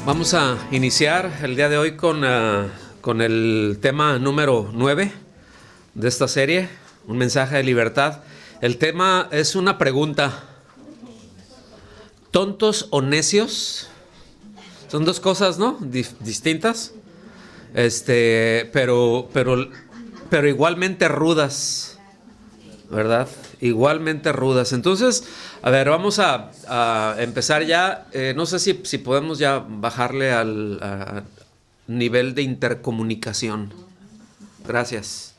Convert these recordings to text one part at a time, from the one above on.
Vamos a iniciar el día de hoy con el tema número 9 de esta serie, un mensaje de libertad. El tema es una pregunta: ¿tontos o necios? Son dos cosas, ¿no? Distintas, pero igualmente rudas, ¿verdad? Igualmente rudas. Entonces, a ver, vamos a empezar ya. No sé si podemos ya bajarle al nivel de intercomunicación. Gracias.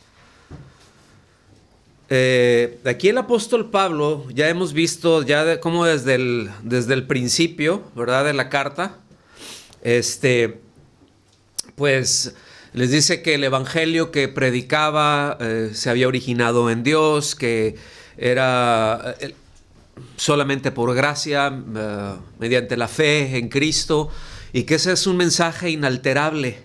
Aquí el apóstol Pablo, ya hemos visto ya cómo desde el principio, ¿verdad?, de la carta, pues les dice que el evangelio que predicaba se había originado en Dios, que era solamente por gracia, mediante la fe en Cristo, y que ese es un mensaje inalterable,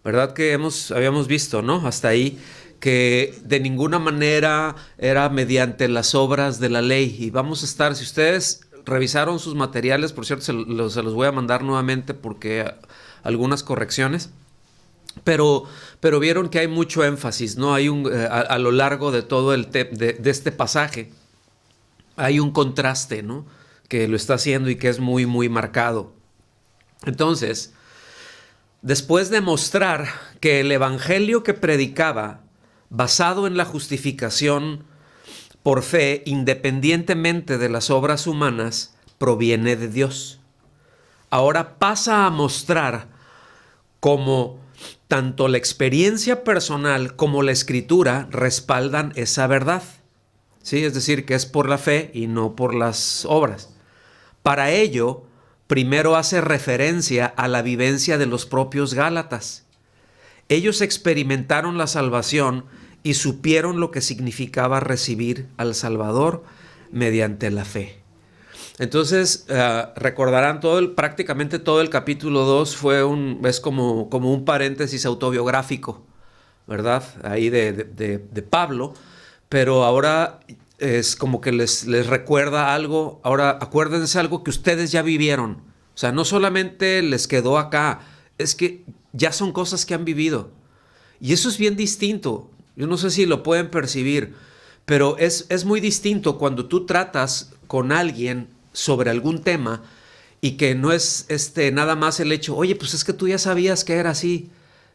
¿verdad? Que habíamos visto, ¿no? Hasta ahí, que de ninguna manera era mediante las obras de la ley. Y vamos a estar, si ustedes revisaron sus materiales, por cierto, se los voy a mandar nuevamente porque algunas correcciones. Pero vieron que hay mucho énfasis, ¿no? Hay a lo largo de todo de este pasaje hay un contraste, ¿no?, que lo está haciendo y que es muy, muy marcado. Entonces, después de mostrar que el evangelio que predicaba, basado en la justificación por fe, independientemente de las obras humanas, proviene de Dios, ahora pasa a mostrar cómo tanto la experiencia personal como la escritura respaldan esa verdad. Sí, es decir, que es por la fe y no por las obras. Para ello, primero hace referencia a la vivencia de los propios Gálatas. Ellos experimentaron la salvación y supieron lo que significaba recibir al Salvador mediante la fe. Entonces, recordarán prácticamente todo el capítulo 2 es como un paréntesis autobiográfico, ¿verdad? Ahí de Pablo. Pero ahora es como que les recuerda algo. Ahora acuérdense algo que ustedes ya vivieron. O sea, no solamente les quedó acá, es que ya son cosas que han vivido. Y eso es bien distinto. Yo no sé si lo pueden percibir, pero es muy distinto cuando tú tratas con alguien sobre algún tema y que no es nada más el hecho, oye, pues es que tú ya sabías que era así,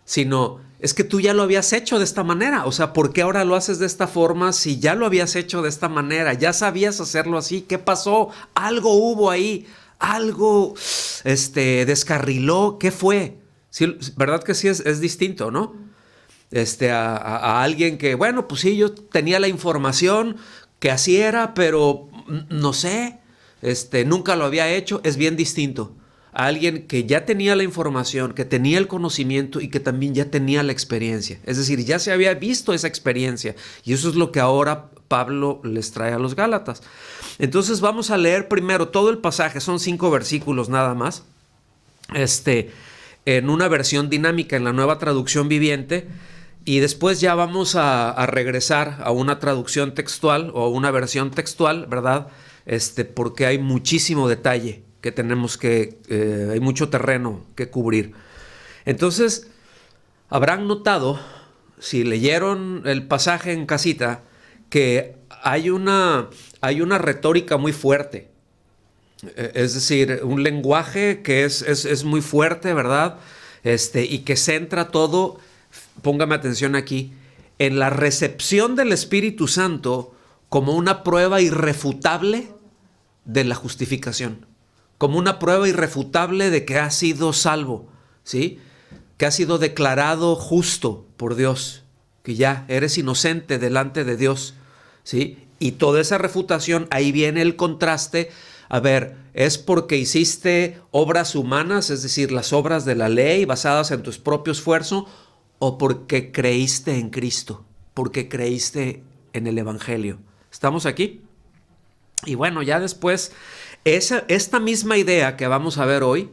sino es que tú ya lo habías hecho de esta manera. O sea, ¿por qué ahora lo haces de esta forma si ya lo habías hecho de esta manera? Ya sabías hacerlo así. ¿Qué pasó? Algo hubo ahí. Algo descarriló. ¿Qué fue? Sí, ¿verdad que sí es distinto, no? A alguien que, bueno, pues sí, yo tenía la información que así era, pero no sé, nunca lo había hecho. Es bien distinto a alguien que ya tenía la información, que tenía el conocimiento y que también ya tenía la experiencia. Es decir, ya se había visto esa experiencia. Y eso es lo que ahora Pablo les trae a los Gálatas. Entonces vamos a leer primero todo el pasaje. Son 5 versículos nada más. En una versión dinámica, en la Nueva Traducción Viviente. Y después ya vamos a regresar a una traducción textual o una versión textual, ¿verdad? Porque hay muchísimo detalle que tenemos hay mucho terreno que cubrir. Entonces, habrán notado, si leyeron el pasaje en casita, que hay una retórica muy fuerte. Es decir, un lenguaje que es muy fuerte, ¿verdad? Y que centra todo, póngame atención aquí, en la recepción del Espíritu Santo como una prueba irrefutable de la justificación. Como una prueba irrefutable de que has sido salvo, ¿sí? Que has sido declarado justo por Dios, que ya eres inocente delante de Dios, ¿sí? Y toda esa refutación, ahí viene el contraste. A ver, ¿es porque hiciste obras humanas, es decir, las obras de la ley basadas en tu propio esfuerzo, o porque creíste en Cristo, porque creíste en el Evangelio? ¿Estamos aquí? Y bueno, ya después, esta misma idea que vamos a ver hoy,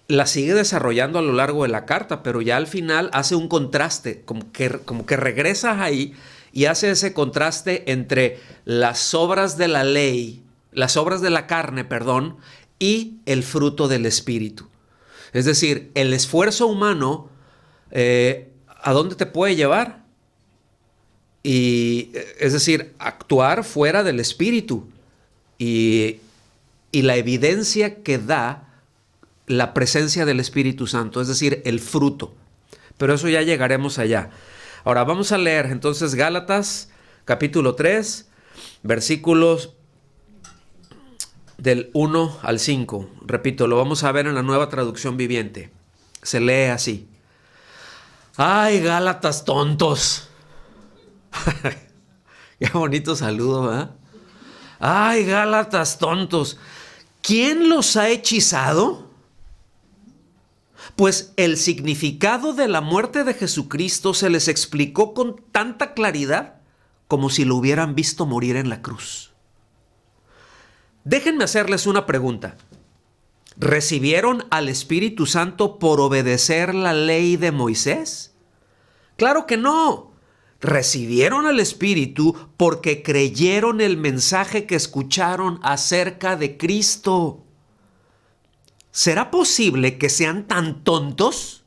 la sigue desarrollando a lo largo de la carta, pero ya al final hace un contraste, como que regresa ahí y hace ese contraste entre las obras de la ley, las obras de la carne, perdón, y el fruto del Espíritu. Es decir, el esfuerzo humano, ¿a dónde te puede llevar? Y, es decir, actuar fuera del Espíritu. Y la evidencia que da la presencia del Espíritu Santo, es decir, el fruto. Pero eso ya llegaremos allá. Ahora vamos a leer entonces Gálatas capítulo 3, versículos del 1 al 5. Repito, lo vamos a ver en la Nueva Traducción Viviente. Se lee así. ¡Ay, Gálatas tontos! Qué bonito saludo, ¿verdad? ¡Ay, Gálatas tontos! ¿Quién los ha hechizado? Pues el significado de la muerte de Jesucristo se les explicó con tanta claridad como si lo hubieran visto morir en la cruz. Déjenme hacerles una pregunta. ¿Recibieron al Espíritu Santo por obedecer la ley de Moisés? ¡Claro que no! Recibieron al Espíritu porque creyeron el mensaje que escucharon acerca de Cristo. ¿Será posible que sean tan tontos?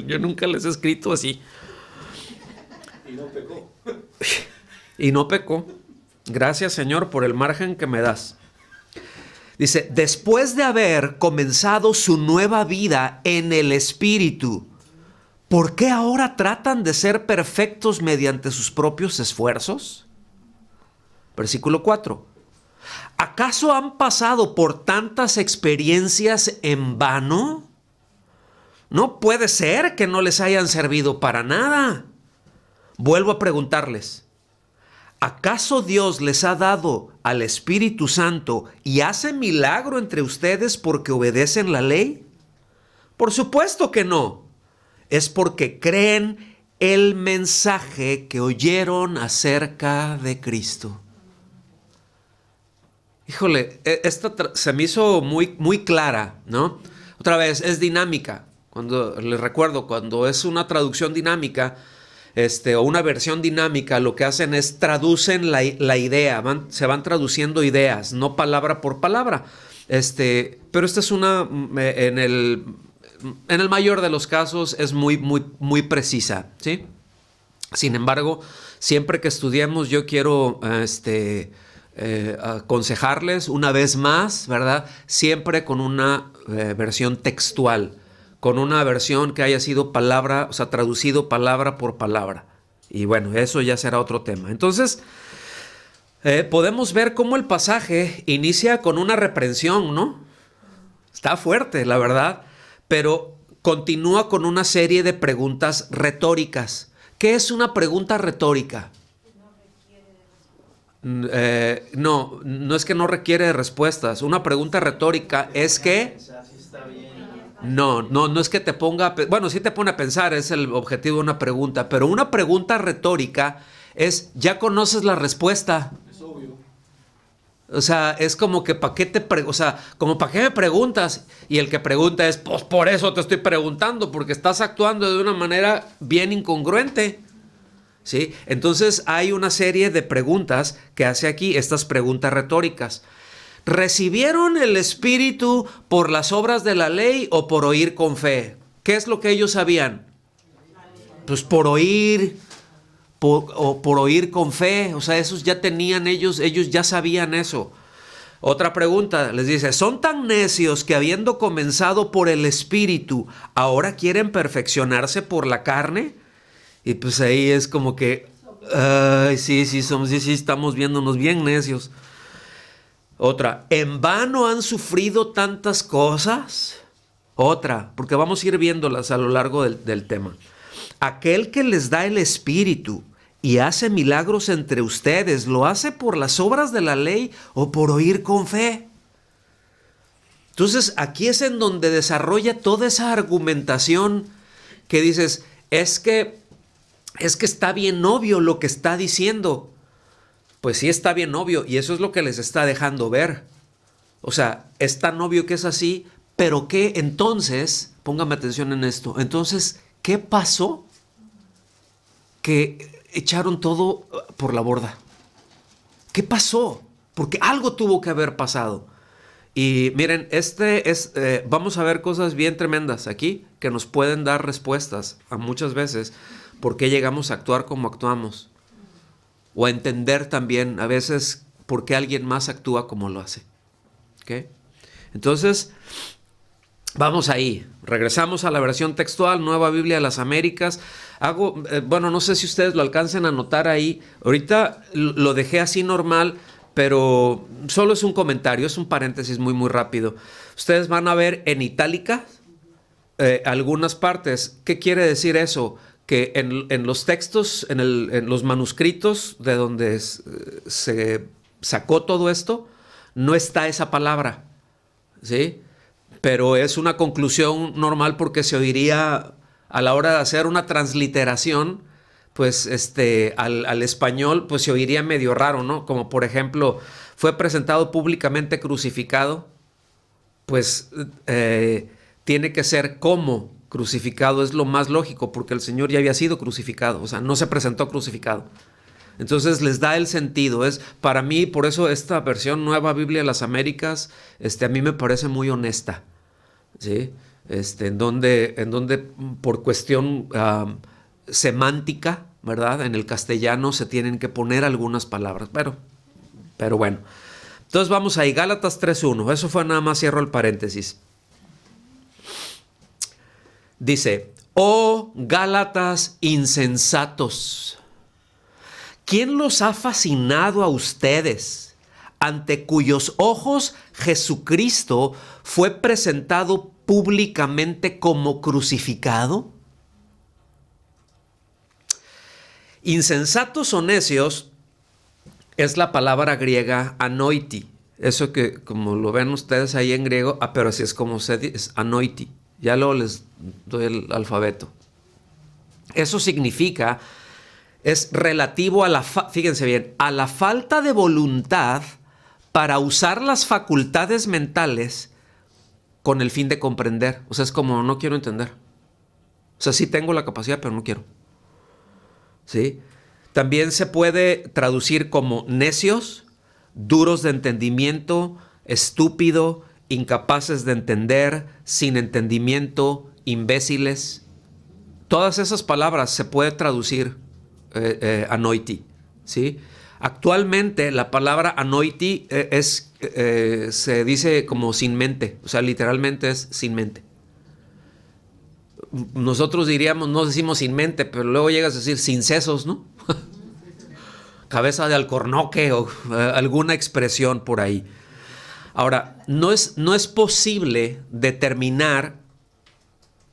Yo nunca les he escrito así. Y no pecó. Y no pecó. Gracias, Señor, por el margen que me das. Dice, después de haber comenzado su nueva vida en el Espíritu, ¿por qué ahora tratan de ser perfectos mediante sus propios esfuerzos? Versículo 4. ¿Acaso han pasado por tantas experiencias en vano? No puede ser que no les hayan servido para nada. Vuelvo a preguntarles, ¿acaso Dios les ha dado al Espíritu Santo y hace milagro entre ustedes porque obedecen la ley? Por supuesto que no. Es porque creen el mensaje que oyeron acerca de Cristo. Híjole, esta se me hizo muy clara, ¿no? Otra vez, es dinámica. Les recuerdo, cuando es una traducción dinámica, o una versión dinámica, lo que hacen es traducen la idea, se van traduciendo ideas, no palabra por palabra. Pero esta es una, en el mayor de los casos, es muy precisa, ¿sí? Sin embargo, siempre que estudiemos, yo quiero aconsejarles una vez más, ¿verdad? Siempre con una versión textual, con una versión que haya sido traducido palabra por palabra. Y bueno, eso ya será otro tema. Entonces, podemos ver cómo el pasaje inicia con una reprensión, ¿no? Está fuerte, la verdad, pero continúa con una serie de preguntas retóricas. ¿Qué es una pregunta retórica? No es que no requiere respuestas. Una pregunta retórica es que no es que te ponga, bueno, sí te pone a pensar, es el objetivo de una pregunta, pero una pregunta retórica es, ya conoces la respuesta. Es obvio. O sea, es como que ¿para qué como para qué me preguntas? Y el que pregunta es, pues por eso te estoy preguntando, porque estás actuando de una manera bien incongruente. ¿Sí? Entonces hay una serie de preguntas que hace aquí, estas preguntas retóricas. ¿Recibieron el Espíritu por las obras de la ley o por oír con fe? ¿Qué es lo que ellos sabían? Pues por oír, por oír con fe. O sea, esos ya tenían ellos ya sabían eso. Otra pregunta, les dice, ¿son tan necios que habiendo comenzado por el Espíritu, ahora quieren perfeccionarse por la carne? Y pues ahí es como que, sí, estamos viéndonos bien necios. Otra, ¿en vano han sufrido tantas cosas? Otra, porque vamos a ir viéndolas a lo largo del tema. Aquel que les da el Espíritu y hace milagros entre ustedes, ¿lo hace por las obras de la ley o por oír con fe? Entonces, aquí es en donde desarrolla toda esa argumentación que dices, es que está bien obvio lo que está diciendo. Pues sí, está bien obvio, y eso es lo que les está dejando ver. O sea, es tan obvio que es así, pero ¿qué entonces? Póngame atención en esto. Entonces, ¿qué pasó? Que echaron todo por la borda. ¿Qué pasó? Porque algo tuvo que haber pasado. Y miren, vamos a ver cosas bien tremendas aquí que nos pueden dar respuestas a muchas veces por qué llegamos a actuar como actuamos. O a entender también a veces por qué alguien más actúa como lo hace. ¿Ok? Entonces, vamos ahí. Regresamos a la versión textual, Nueva Biblia de las Américas. No sé si ustedes lo alcancen a notar ahí. Ahorita lo dejé así normal, pero solo es un comentario, es un paréntesis muy, muy rápido. Ustedes van a ver en itálica algunas partes. ¿Qué quiere decir eso? Que en los textos, en los manuscritos de donde se sacó todo esto, no está esa palabra, ¿sí? Pero es una conclusión normal porque se oiría a la hora de hacer una transliteración, pues al español pues se oiría medio raro, ¿no? Como por ejemplo, fue presentado públicamente crucificado, pues tiene que ser como crucificado, es lo más lógico, porque el Señor ya había sido crucificado, o sea, no se presentó crucificado. Entonces les da el sentido. Para mí, por eso esta versión Nueva Biblia de las Américas, a mí me parece muy honesta, ¿sí? En donde por cuestión semántica, ¿verdad? En el castellano se tienen que poner algunas palabras, pero bueno. Entonces vamos ahí, Gálatas 3:1, eso fue nada más, cierro el paréntesis. Dice, oh Gálatas insensatos, ¿quién los ha fascinado a ustedes, ante cuyos ojos Jesucristo fue presentado públicamente como crucificado? Insensatos o necios es la palabra griega anoiti. Eso que como lo ven ustedes ahí en griego, pero así es como se dice, es anoiti. Ya luego les doy el alfabeto. Eso significa, es relativo a fíjense bien, a la falta de voluntad para usar las facultades mentales con el fin de comprender. O sea, es como no quiero entender. O sea, sí tengo la capacidad, pero no quiero. ¿Sí? También se puede traducir como necios, duros de entendimiento, estúpido, incapaces de entender, sin entendimiento, imbéciles. Todas esas palabras se puede traducir anoiti, ¿sí? Actualmente la palabra anoiti se dice como sin mente, o sea, literalmente es sin mente. Nosotros diríamos, no decimos sin mente, pero luego llegas a decir sin sesos, ¿no? Cabeza de alcornoque o alguna expresión por ahí. Ahora, no es posible determinar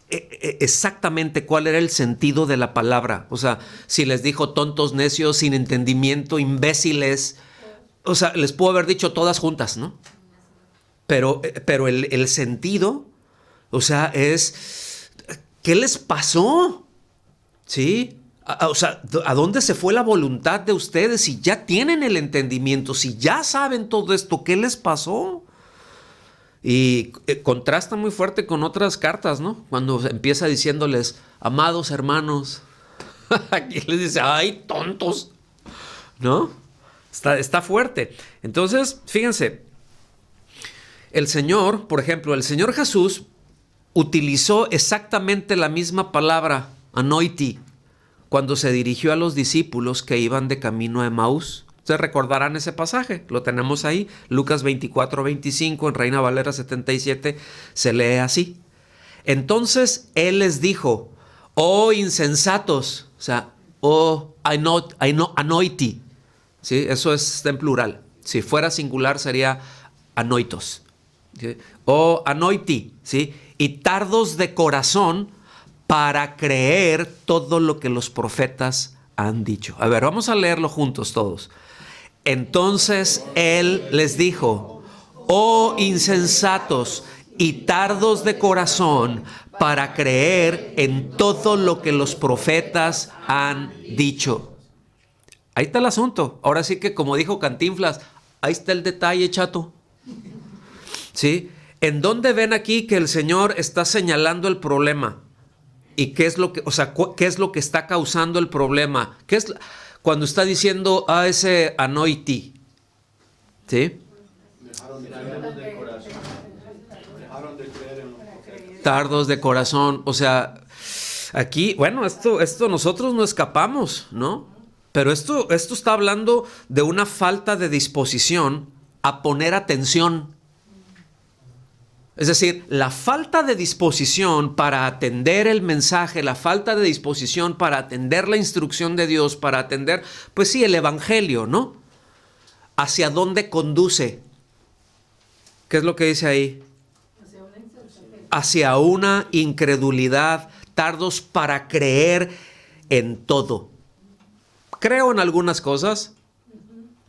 exactamente cuál era el sentido de la palabra. O sea, si les dijo tontos, necios, sin entendimiento, imbéciles, o sea, les puedo haber dicho todas juntas, ¿no? Pero el sentido, o sea, es, ¿qué les pasó? ¿Sí? O sea, ¿a dónde se fue la voluntad de ustedes? Si ya tienen el entendimiento, si ya saben todo esto, ¿qué les pasó? Y contrasta muy fuerte con otras cartas, ¿no? Cuando empieza diciéndoles, amados hermanos, aquí les dice, ¡ay, tontos! ¿No? Está fuerte. Entonces, fíjense, el Señor, por ejemplo, el Señor Jesús utilizó exactamente la misma palabra, anoiti, cuando se dirigió a los discípulos que iban de camino a Emaús. Ustedes recordarán ese pasaje, lo tenemos ahí, Lucas 24:25, en Reina Valera 77, se lee así. Entonces Él les dijo, oh insensatos, o sea, oh anoiti, ¿sí? Eso está en plural. Si fuera singular sería anoitos, ¿sí? Oh anoiti, ¿sí? Y tardos de corazón para creer todo lo que los profetas han dicho. A ver, vamos a leerlo juntos todos. Entonces Él les dijo, oh insensatos y tardos de corazón para creer en todo lo que los profetas han dicho. Ahí está el asunto. Ahora sí que, como dijo Cantinflas, ahí está el detalle, chato. ¿Sí? ¿En dónde ven aquí que el Señor está señalando el problema? ¿Y qué es lo que, o sea, qué es lo que está causando el problema? ¿Qué es cuando está diciendo ese anoiti? ¿Sí? Dejaron de creer en los profetas. Tardos de corazón. O sea, aquí, bueno, esto nosotros no escapamos, ¿no? Pero esto está hablando de una falta de disposición a poner atención. Es decir, la falta de disposición para atender el mensaje, la falta de disposición para atender la instrucción de Dios, para atender, pues sí, el evangelio, ¿no? ¿Hacia dónde conduce? ¿Qué es lo que dice ahí? Hacia una incredulidad, tardos para creer en todo. Creo en algunas cosas,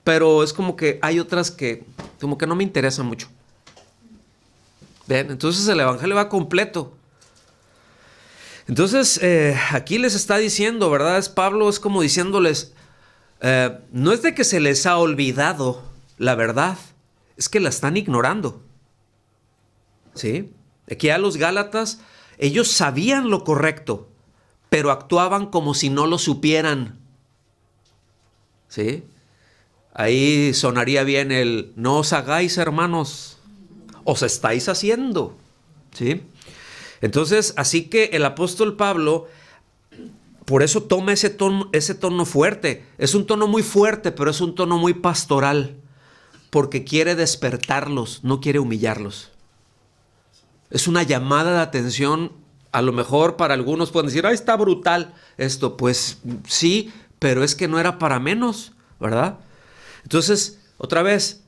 pero es como que hay otras que como que no me interesan mucho. ¿Ven? Entonces el evangelio va completo. Entonces aquí les está diciendo, ¿verdad? Pablo es como diciéndoles, no es de que se les ha olvidado la verdad, es que la están ignorando. ¿Sí? Aquí a los Gálatas, ellos sabían lo correcto, pero actuaban como si no lo supieran. ¿Sí? Ahí sonaría bien el, no os hagáis, hermanos, os estáis haciendo. ¿Sí? Entonces, así que el apóstol Pablo, por eso toma ese tono fuerte. Es un tono muy fuerte, pero es un tono muy pastoral, porque quiere despertarlos, no quiere humillarlos. Es una llamada de atención. A lo mejor para algunos pueden decir, ¡ay, está brutal esto! Pues sí, pero es que no era para menos, ¿verdad? Entonces, otra vez,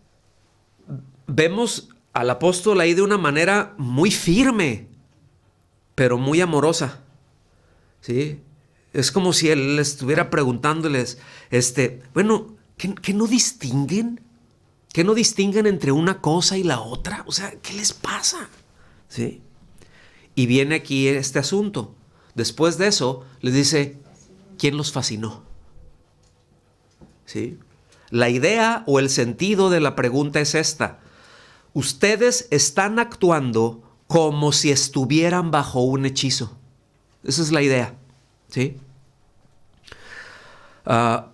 vemos al apóstol ahí de una manera muy firme, pero muy amorosa, ¿sí? Es como si él estuviera preguntándoles, bueno, ¿qué no distinguen? ¿Qué no distinguen entre una cosa y la otra? O sea, ¿qué les pasa? ¿Sí? Y viene aquí este asunto. Después de eso, les dice, ¿quién los fascinó? ¿Sí? La idea o el sentido de la pregunta es esta. Ustedes están actuando como si estuvieran bajo un hechizo. Esa es la idea. ¿Sí?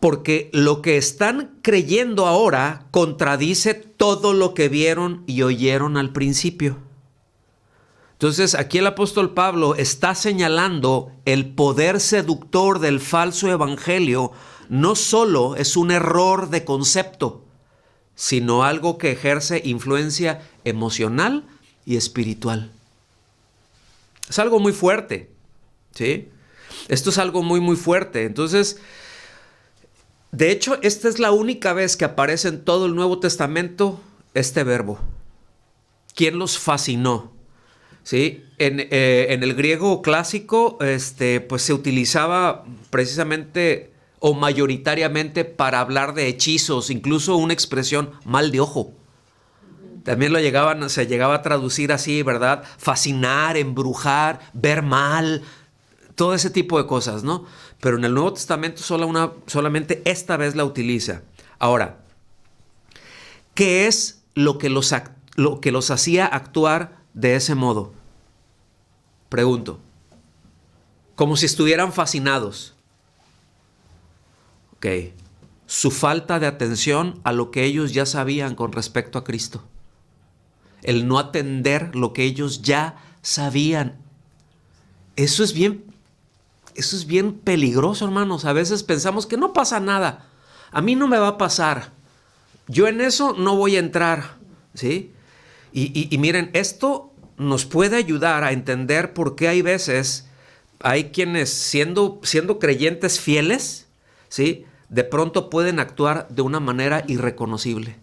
Porque lo que están creyendo ahora contradice todo lo que vieron y oyeron al principio. Entonces, aquí el apóstol Pablo está señalando el poder seductor del falso evangelio. No solo es un error de concepto, sino algo que ejerce influencia emocional y espiritual. Es algo muy fuerte, ¿sí? Esto es algo muy, muy fuerte. Entonces, de hecho, esta es la única vez que aparece en todo el Nuevo Testamento este verbo. ¿Quién los fascinó? ¿Sí? En el griego clásico, pues se utilizaba precisamente o mayoritariamente para hablar de hechizos, incluso una expresión mal de ojo. También se llegaba a traducir así, ¿verdad? Fascinar, embrujar, ver mal, todo ese tipo de cosas, ¿no? Pero en el Nuevo Testamento solamente esta vez la utiliza. Ahora, ¿qué es lo que los hacía actuar de ese modo? Pregunto. Como si estuvieran fascinados. Ok. Su falta de atención a lo que ellos ya sabían con respecto a Cristo. El no atender lo que ellos ya sabían. Eso es bien peligroso, hermanos. A veces pensamos que no pasa nada. A mí no me va a pasar. Yo en eso no voy a entrar. ¿Sí? Y miren, esto nos puede ayudar a entender por qué hay veces, hay quienes siendo creyentes fieles, ¿sí? De pronto pueden actuar de una manera irreconocible.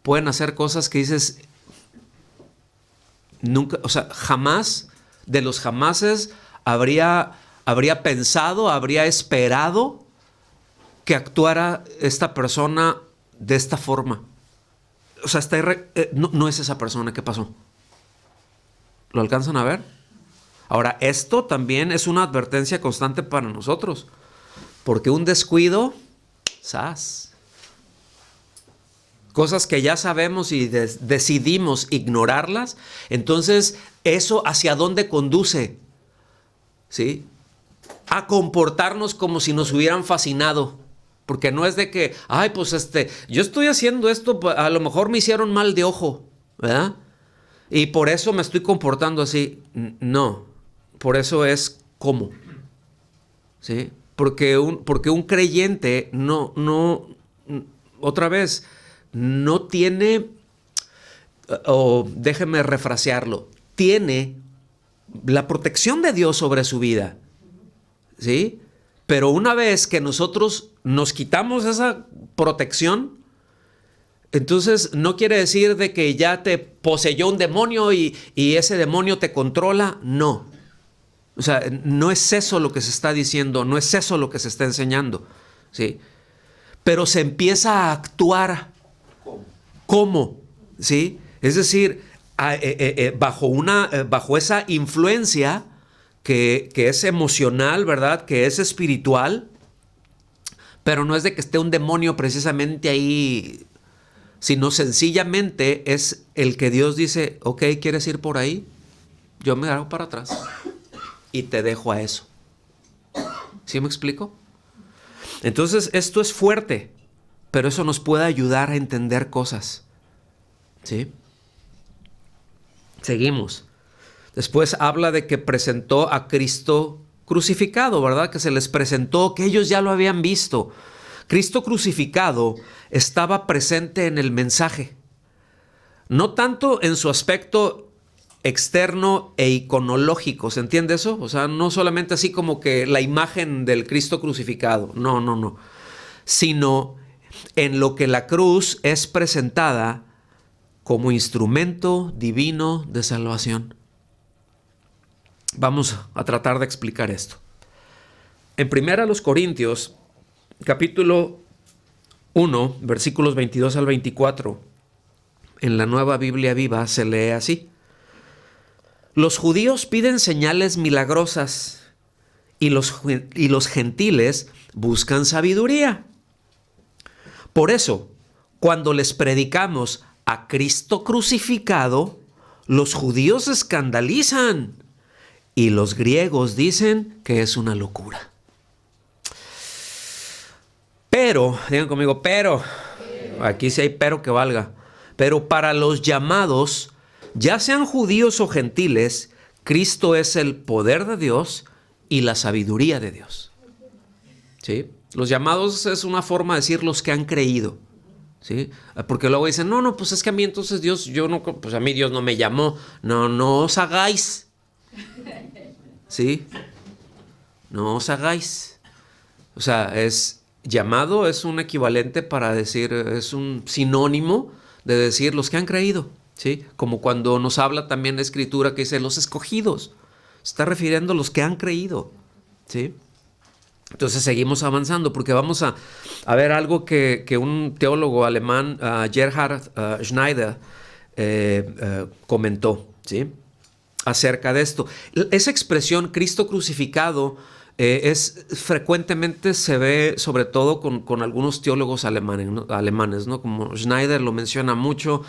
Pueden hacer cosas que dices, nunca, o sea, jamás, de los jamases, habría pensado, habría esperado que actuara esta persona de esta forma. O sea, no es esa persona. ¿Qué pasó? ¿Lo alcanzan a ver? Ahora, esto también es una advertencia constante para nosotros. Porque un descuido, ¡zas! Cosas que ya sabemos y decidimos ignorarlas, entonces, ¿eso hacia dónde conduce? ¿Sí? A comportarnos como si nos hubieran fascinado. Porque no es de que, yo estoy haciendo esto, a lo mejor me hicieron mal de ojo, ¿verdad? Y por eso me estoy comportando así. No, por eso es cómo. ¿Sí? Porque un creyente otra vez, no tiene, o déjeme refrasearlo, tiene la protección de Dios sobre su vida. ¿Sí? Pero una vez que nosotros nos quitamos esa protección, entonces no quiere decir de que ya te poseyó un demonio y ese demonio te controla. No. O sea, no es eso lo que se está diciendo, no es eso lo que se está enseñando. ¿Sí? Pero se empieza a actuar. ¿Cómo? ¿Sí? Es decir, bajo esa influencia que es emocional, ¿verdad? Que es espiritual, pero no es de que esté un demonio precisamente ahí, sino sencillamente es el que Dios dice, ok, ¿quieres ir por ahí? Yo me hago para atrás y te dejo a eso. ¿Sí me explico? Entonces, esto es fuerte, pero eso nos puede ayudar a entender cosas. ¿Sí? Seguimos. Después habla de que presentó a Cristo crucificado, ¿verdad? Que se les presentó, que ellos ya lo habían visto. Cristo crucificado estaba presente en el mensaje. No tanto en su aspecto externo e iconológico, ¿se entiende eso? O sea, no solamente así como que la imagen del Cristo crucificado, no. Sino en lo que la cruz es presentada como instrumento divino de salvación. Vamos a tratar de explicar esto. En 1 Corintios, capítulo 1, versículos 22 al 24, en la Nueva Biblia Viva se lee así. Los judíos piden señales milagrosas y los gentiles buscan sabiduría. Por eso, cuando les predicamos a Cristo crucificado, los judíos se escandalizan y los griegos dicen que es una locura. Pero, digan conmigo, aquí sí hay pero que valga. Pero para los llamados, ya sean judíos o gentiles, Cristo es el poder de Dios y la sabiduría de Dios. ¿Sí? Los llamados es una forma de decir los que han creído. ¿Sí? Porque luego dicen, no, pues es que a mí entonces Dios, pues a mí Dios no me llamó. No os hagáis. ¿Sí? No os hagáis. O sea, llamado es un equivalente para decir, es un sinónimo de decir los que han creído. ¿Sí? Como cuando nos habla también la Escritura que dice los escogidos. Se está refiriendo a los que han creído. ¿Sí? Entonces seguimos avanzando porque vamos a ver algo que un teólogo alemán, Gerhard Schneider, comentó, ¿sí? Acerca de esto. Esa expresión Cristo crucificado frecuentemente se ve sobre todo con algunos teólogos alemanes, ¿no? Como Schneider lo menciona mucho,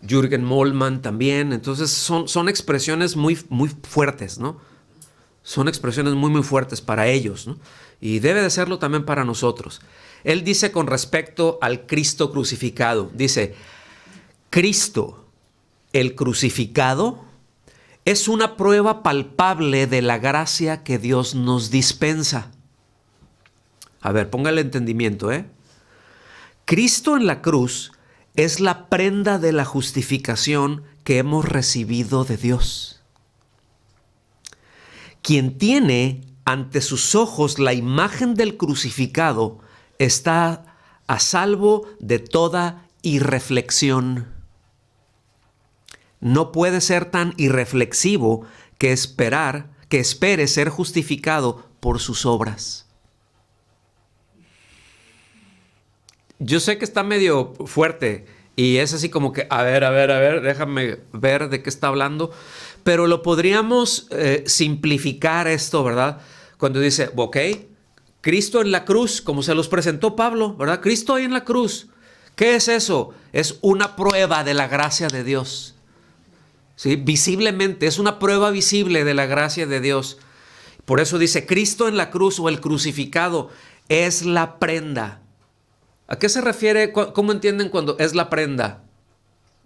Jürgen Moltmann también. Entonces son expresiones muy, muy fuertes, ¿no? Son expresiones muy, muy fuertes para ellos, ¿no? Y debe de serlo también para nosotros. Él dice con respecto al Cristo crucificado, dice, Cristo, el crucificado, es una prueba palpable de la gracia que Dios nos dispensa. A ver, póngale entendimiento, ¿eh? Cristo en la cruz es la prenda de la justificación que hemos recibido de Dios. Quien tiene ante sus ojos la imagen del crucificado está a salvo de toda irreflexión. No puede ser tan irreflexivo que espere ser justificado por sus obras. Yo sé que está medio fuerte y es así como que, a ver, déjame ver de qué está hablando. Pero lo podríamos simplificar esto, ¿verdad? Cuando dice, ok, Cristo en la cruz, como se los presentó Pablo, ¿verdad? Cristo ahí en la cruz. ¿Qué es eso? Es una prueba de la gracia de Dios. ¿Sí? Visiblemente, es una prueba visible de la gracia de Dios. Por eso dice, Cristo en la cruz o el crucificado es la prenda. ¿A qué se refiere? ¿Cómo entienden cuando es la prenda?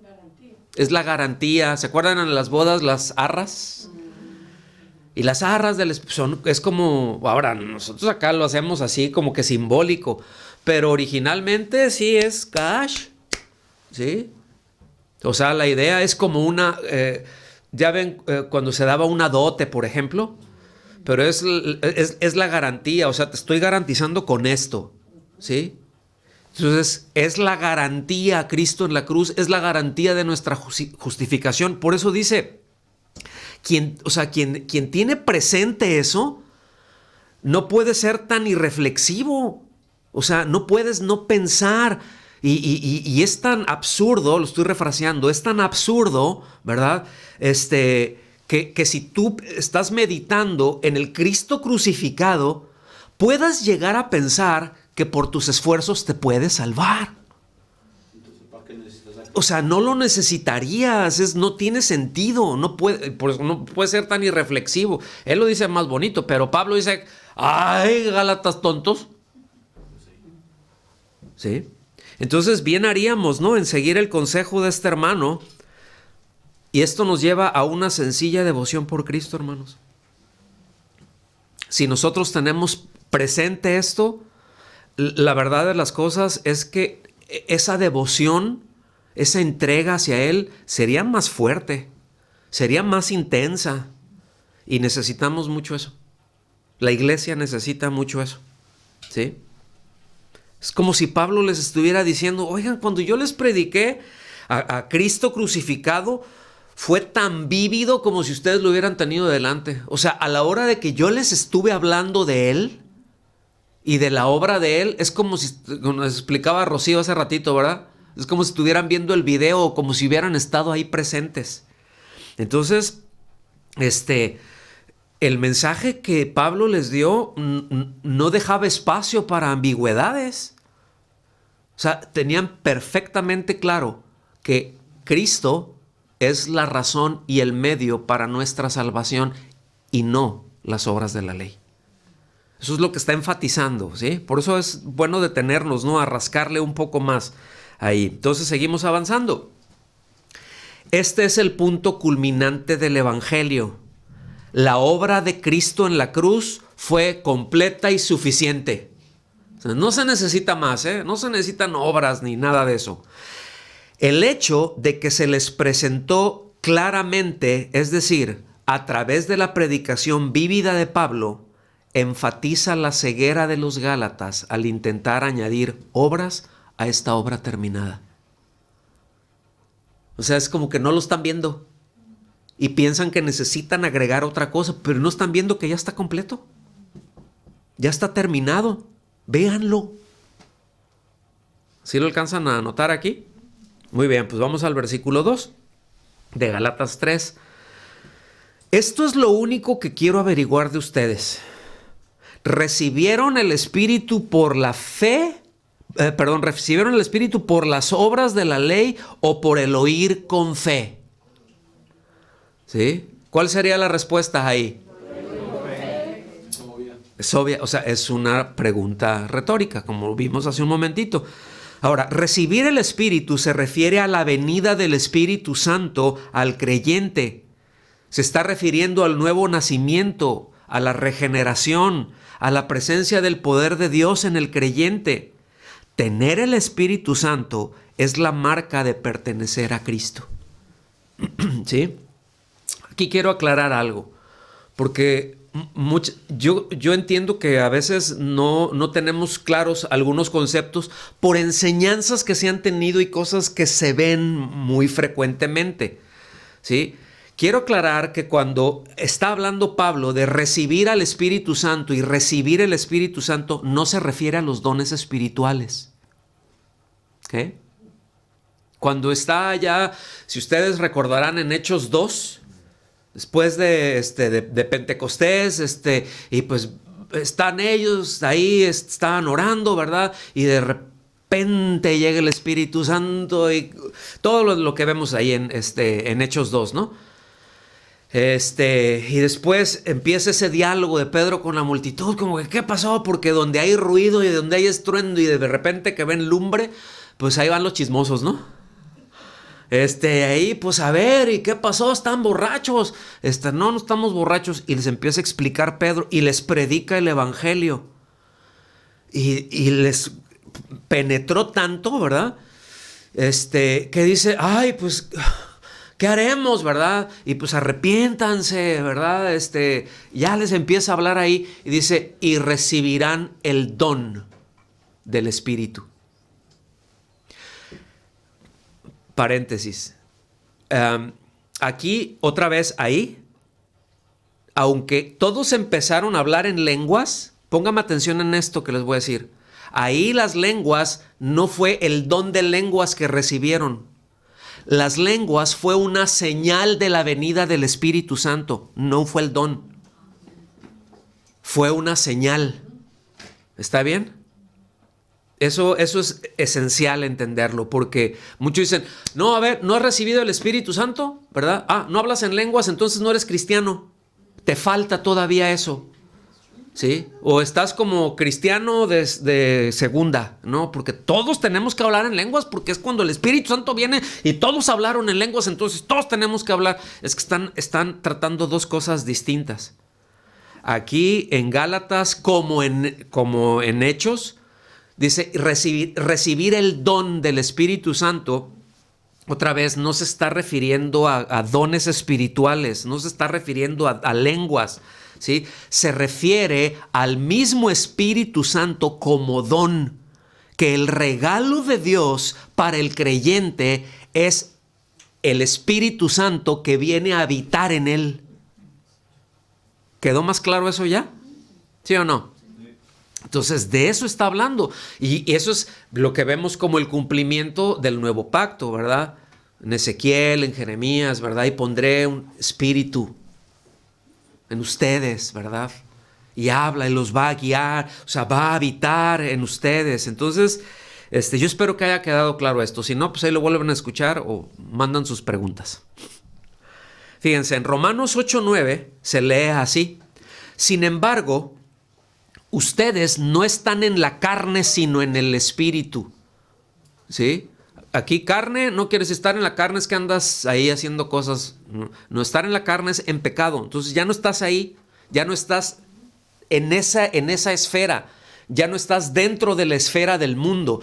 Garantía. es la garantía. ¿Se acuerdan en las bodas las arras? Y las arras es como, ahora nosotros acá lo hacemos así como que simbólico, pero originalmente sí es cash, ¿sí? O sea, la idea es como ya ven cuando se daba una dote, por ejemplo, pero es la garantía, o sea, te estoy garantizando con esto, ¿sí? Entonces, es la garantía, Cristo en la cruz, es la garantía de nuestra justificación. Por eso dice, quien tiene presente eso, no puede ser tan irreflexivo. O sea, no puedes no pensar. Y es tan absurdo, lo estoy refraseando, es tan absurdo, ¿verdad? Que si tú estás meditando en el Cristo crucificado, puedas llegar a pensar que por tus esfuerzos te puedes salvar. Entonces, ¿para qué necesitas aquí? O sea, no lo necesitarías, no tiene sentido, por eso no puede ser tan irreflexivo. Él lo dice más bonito, pero Pablo dice, ¡ay, Gálatas tontos! ¿Sí? Entonces, bien haríamos, ¿no?, en seguir el consejo de este hermano. Y esto nos lleva a una sencilla devoción por Cristo, hermanos. Si nosotros tenemos presente esto, la verdad de las cosas es que esa devoción, esa entrega hacia Él sería más fuerte, sería más intensa. Y necesitamos mucho eso. La iglesia necesita mucho eso. ¿Sí? Es como si Pablo les estuviera diciendo, oigan, cuando yo les prediqué a Cristo crucificado, fue tan vívido como si ustedes lo hubieran tenido delante. O sea, a la hora de que yo les estuve hablando de Él y de la obra de Él, es como nos explicaba Rocío hace ratito, ¿verdad? Es como si estuvieran viendo el video o como si hubieran estado ahí presentes. Entonces, el mensaje que Pablo les dio no dejaba espacio para ambigüedades. O sea, tenían perfectamente claro que Cristo es la razón y el medio para nuestra salvación y no las obras de la ley. Eso es lo que está enfatizando, ¿sí? Por eso es bueno detenernos, ¿no?, a rascarle un poco más ahí. Entonces seguimos avanzando. Este es el punto culminante del Evangelio. La obra de Cristo en la cruz fue completa y suficiente. O sea, no se necesita más, no se necesitan obras ni nada de eso. El hecho de que se les presentó claramente, es decir, a través de la predicación vívida de Pablo, enfatiza la ceguera de los Gálatas al intentar añadir obras a esta obra terminada. O sea, es como que no lo están viendo y piensan que necesitan agregar otra cosa, pero no están viendo que ya está completo. Ya está terminado. Véanlo. ¿Sí lo alcanzan a notar aquí? Muy bien, pues vamos al versículo 2 de Gálatas 3. Esto es lo único que quiero averiguar de ustedes. ¿Recibieron el Espíritu por la fe? ¿Recibieron el Espíritu por las obras de la ley o por el oír con fe? ¿Sí? ¿Cuál sería la respuesta ahí? Es obvia, o sea, es una pregunta retórica, como vimos hace un momentito. Ahora, recibir el Espíritu se refiere a la venida del Espíritu Santo al creyente. Se está refiriendo al nuevo nacimiento, a la regeneración, a la presencia del poder de Dios en el creyente. Tener el Espíritu Santo es la marca de pertenecer a Cristo. ¿Sí? Aquí quiero aclarar algo, porque yo entiendo que a veces no tenemos claros algunos conceptos por enseñanzas que se han tenido y cosas que se ven muy frecuentemente, ¿sí? Quiero aclarar que cuando está hablando Pablo de recibir al Espíritu Santo y recibir el Espíritu Santo, no se refiere a los dones espirituales. ¿Ok? Cuando está allá, si ustedes recordarán en Hechos 2, después de Pentecostés, y pues están ellos ahí, estaban orando, ¿verdad? Y de repente llega el Espíritu Santo y todo lo que vemos ahí en Hechos 2, ¿no? Y después empieza ese diálogo de Pedro con la multitud, como que ¿qué pasó? Porque donde hay ruido y donde hay estruendo y de repente que ven lumbre, pues ahí van los chismosos, ¿no? Ahí, pues a ver, ¿y qué pasó? ¿Están borrachos? No estamos borrachos. Y les empieza a explicar Pedro y les predica el evangelio. Y les penetró tanto, ¿verdad? Que dice, ay, pues, ¿qué haremos, verdad? Y pues arrepiéntanse, ¿verdad? Ya les empieza a hablar ahí y dice, y recibirán el don del Espíritu. Paréntesis. Aquí, otra vez ahí, aunque todos empezaron a hablar en lenguas, póngame atención en esto que les voy a decir. Ahí las lenguas no fue el don de lenguas que recibieron. Las lenguas fue una señal de la venida del Espíritu Santo, no fue el don. Fue una señal. ¿Está bien? Eso es esencial entenderlo, porque muchos dicen, no, a ver, ¿no has recibido el Espíritu Santo? ¿Verdad? Ah, ¿no hablas en lenguas? Entonces no eres cristiano. Te falta todavía eso. ¿Sí? O estás como cristiano de segunda, ¿no? Porque todos tenemos que hablar en lenguas, porque es cuando el Espíritu Santo viene y todos hablaron en lenguas, entonces todos tenemos que hablar. Es que están tratando dos cosas distintas. Aquí en Gálatas, como en Hechos, dice recibir el don del Espíritu Santo. Otra vez, no se está refiriendo a dones espirituales, no se está refiriendo a lenguas, ¿sí? Se refiere al mismo Espíritu Santo como don, que el regalo de Dios para el creyente es el Espíritu Santo que viene a habitar en él. ¿Quedó más claro eso ya? ¿Sí o no? Entonces, de eso está hablando. Y eso es lo que vemos como el cumplimiento del nuevo pacto, ¿verdad? En Ezequiel, en Jeremías, ¿verdad? Y pondré un espíritu en ustedes, ¿verdad? Y habla y los va a guiar, o sea, va a habitar en ustedes. Entonces, yo espero que haya quedado claro esto. Si no, pues ahí lo vuelven a escuchar o mandan sus preguntas. Fíjense, en Romanos 8:9 se lee así. Sin embargo, ustedes no están en la carne, sino en el Espíritu. ¿Sí? Aquí carne, no quieres estar en la carne, es que andas ahí haciendo cosas. No, estar en la carne es en pecado. Entonces ya no estás ahí, ya no estás en esa esfera, ya no estás dentro de la esfera del mundo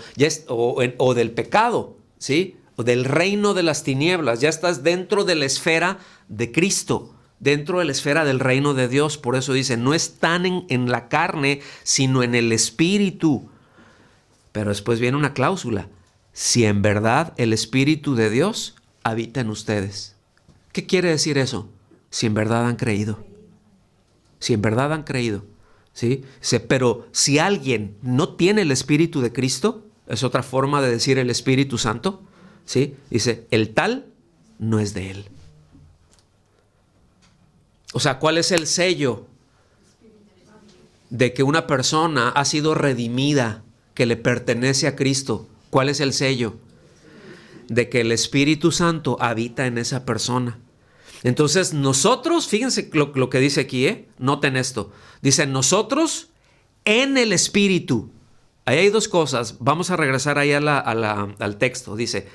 o del pecado, ¿sí? O del reino de las tinieblas, ya estás dentro de la esfera de Cristo, dentro de la esfera del reino de Dios. Por eso dice, no están en la carne, sino en el Espíritu. Pero después viene una cláusula. Si en verdad el Espíritu de Dios habita en ustedes. ¿Qué quiere decir eso? Si en verdad han creído. Si en verdad han creído. ¿Sí? Pero si alguien no tiene el Espíritu de Cristo, es otra forma de decir el Espíritu Santo, ¿sí? Dice, el tal no es de él. O sea, ¿cuál es el sello de que una persona ha sido redimida, que le pertenece a Cristo? ¿Cuál es el sello? De que el Espíritu Santo habita en esa persona. Entonces nosotros, fíjense lo que dice aquí, noten esto. Dice, nosotros en el Espíritu. Ahí hay dos cosas. Vamos a regresar ahí al texto. Dice,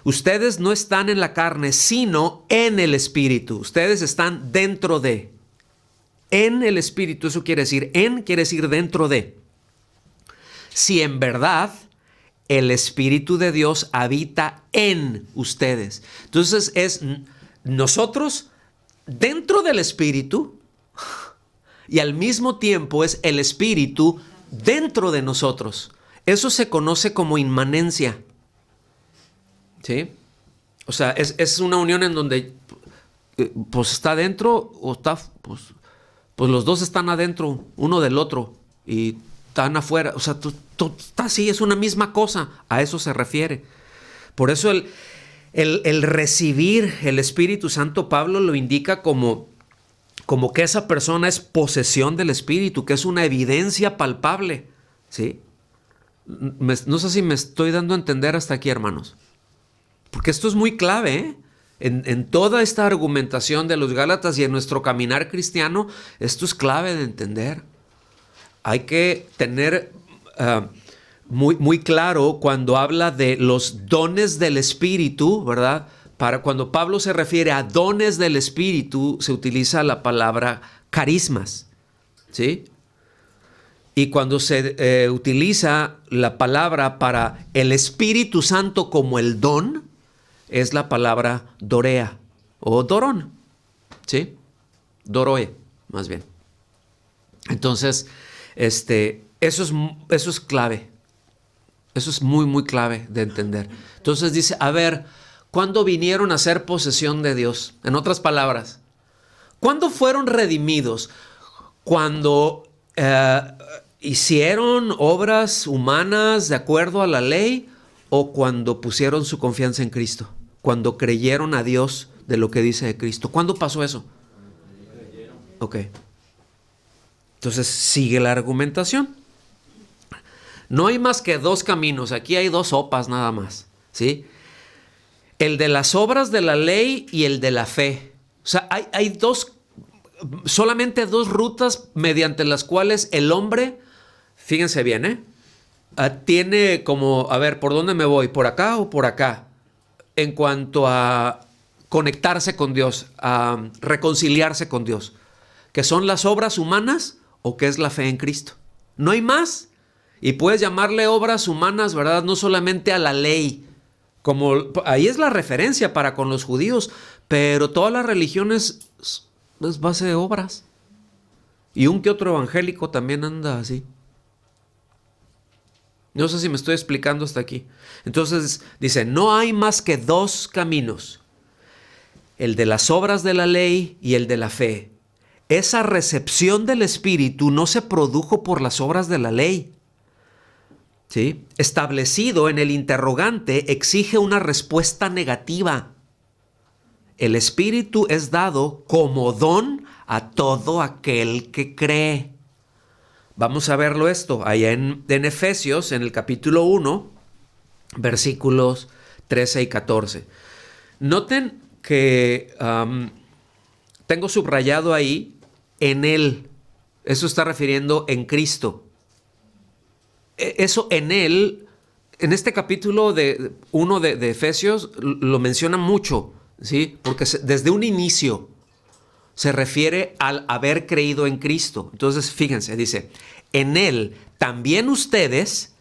ustedes no están en la carne, sino en el Espíritu. Ustedes están dentro de. En el Espíritu, eso quiere decir, quiere decir dentro de. Si en verdad el Espíritu de Dios habita en ustedes. Entonces es nosotros dentro del Espíritu y al mismo tiempo es el Espíritu dentro de nosotros. Eso se conoce como inmanencia. ¿Sí? O sea, es una unión en donde pues está dentro o está, pues los dos están adentro uno del otro y están afuera. O sea, está así, es una misma cosa. A eso se refiere. Por eso el recibir el Espíritu Santo, Pablo lo indica como que esa persona es posesión del Espíritu, que es una evidencia palpable. ¿Sí? No sé si me estoy dando a entender hasta aquí, hermanos. Porque esto es muy clave, ¿eh? En toda esta argumentación de los Gálatas y en nuestro caminar cristiano, esto es clave de entender. Hay que tener muy, muy claro cuando habla de los dones del Espíritu, ¿verdad? Cuando Pablo se refiere a dones del Espíritu, se utiliza la palabra carismas, ¿sí? Y cuando se utiliza la palabra para el Espíritu Santo como el don, es la palabra dorea o dorón, ¿sí? Doroe, más bien. Entonces, eso es clave. Eso es muy, muy clave de entender. Entonces dice, a ver, ¿cuándo vinieron a ser posesión de Dios? En otras palabras, ¿cuándo fueron redimidos? Cuando hicieron obras humanas de acuerdo a la ley, o cuando pusieron su confianza en Cristo, cuando creyeron a Dios de lo que dice de Cristo. ¿Cuándo pasó eso? Ok. Entonces sigue la argumentación. No hay más que dos caminos. Aquí hay dos sopas nada más, ¿sí? El de las obras de la ley y el de la fe. O sea, hay solamente dos rutas mediante las cuales el hombre, fíjense bien, tiene como, a ver, ¿por dónde me voy? ¿Por acá o por acá? En cuanto a conectarse con Dios, a reconciliarse con Dios. ¿Que son las obras humanas o que es la fe en Cristo? No hay más. Y puedes llamarle obras humanas, ¿verdad? No solamente a la ley. Como ahí es la referencia para con los judíos. Pero todas las religiones es base de obras. Y un que otro evangélico también anda así. No sé si me estoy explicando hasta aquí. Entonces dice, no hay más que dos caminos. El de las obras de la ley y el de la fe. Esa recepción del Espíritu no se produjo por las obras de la ley. ¿Sí? Establecido en el interrogante exige una respuesta negativa. El Espíritu es dado como don a todo aquel que cree. Vamos a verlo esto allá en Efesios, en el capítulo 1, versículos 13 y 14. Noten que tengo subrayado ahí en Él. Eso está refiriendo en Cristo. Eso en Él, en este capítulo 1 de Efesios, lo menciona mucho, ¿sí? Porque desde un inicio se refiere al haber creído en Cristo. Entonces, fíjense, dice, en Él también ustedes,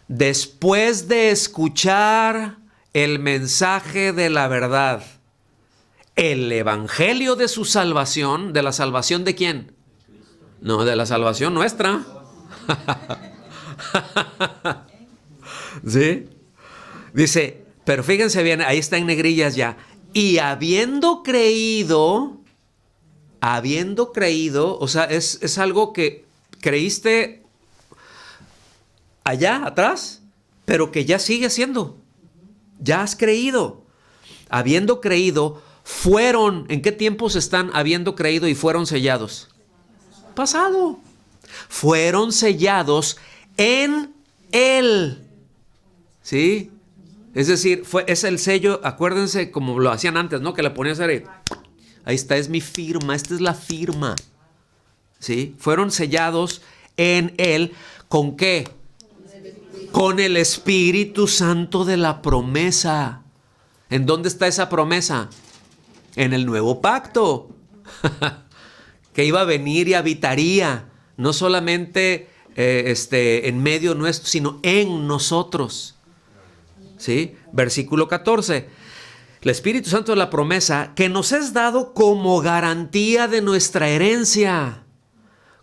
después de escuchar el mensaje de la verdad, el evangelio de su salvación, ¿de la salvación de quién? No, de la salvación nuestra. ¿Sí? Dice, pero fíjense bien, ahí está en negrillas ya. Y habiendo creído, o sea, es algo que creíste allá atrás, pero que ya sigue siendo. Ya has creído. Habiendo creído, fueron, ¿en qué tiempos están habiendo creído y fueron sellados? Pasado. Fueron sellados en Él. ¿Sí? Es decir, es el sello, acuérdense como lo hacían antes, ¿no? Que le ponías ahí está, es mi firma, esta es la firma. ¿Sí? Fueron sellados en Él. ¿Con qué? Con el Espíritu Santo de la promesa. ¿En dónde está esa promesa? En el nuevo pacto. Que iba a venir y habitaría. No solamente en medio nuestro, sino en nosotros. ¿Sí? Versículo 14. El Espíritu Santo de la promesa que nos es dado como garantía de nuestra herencia,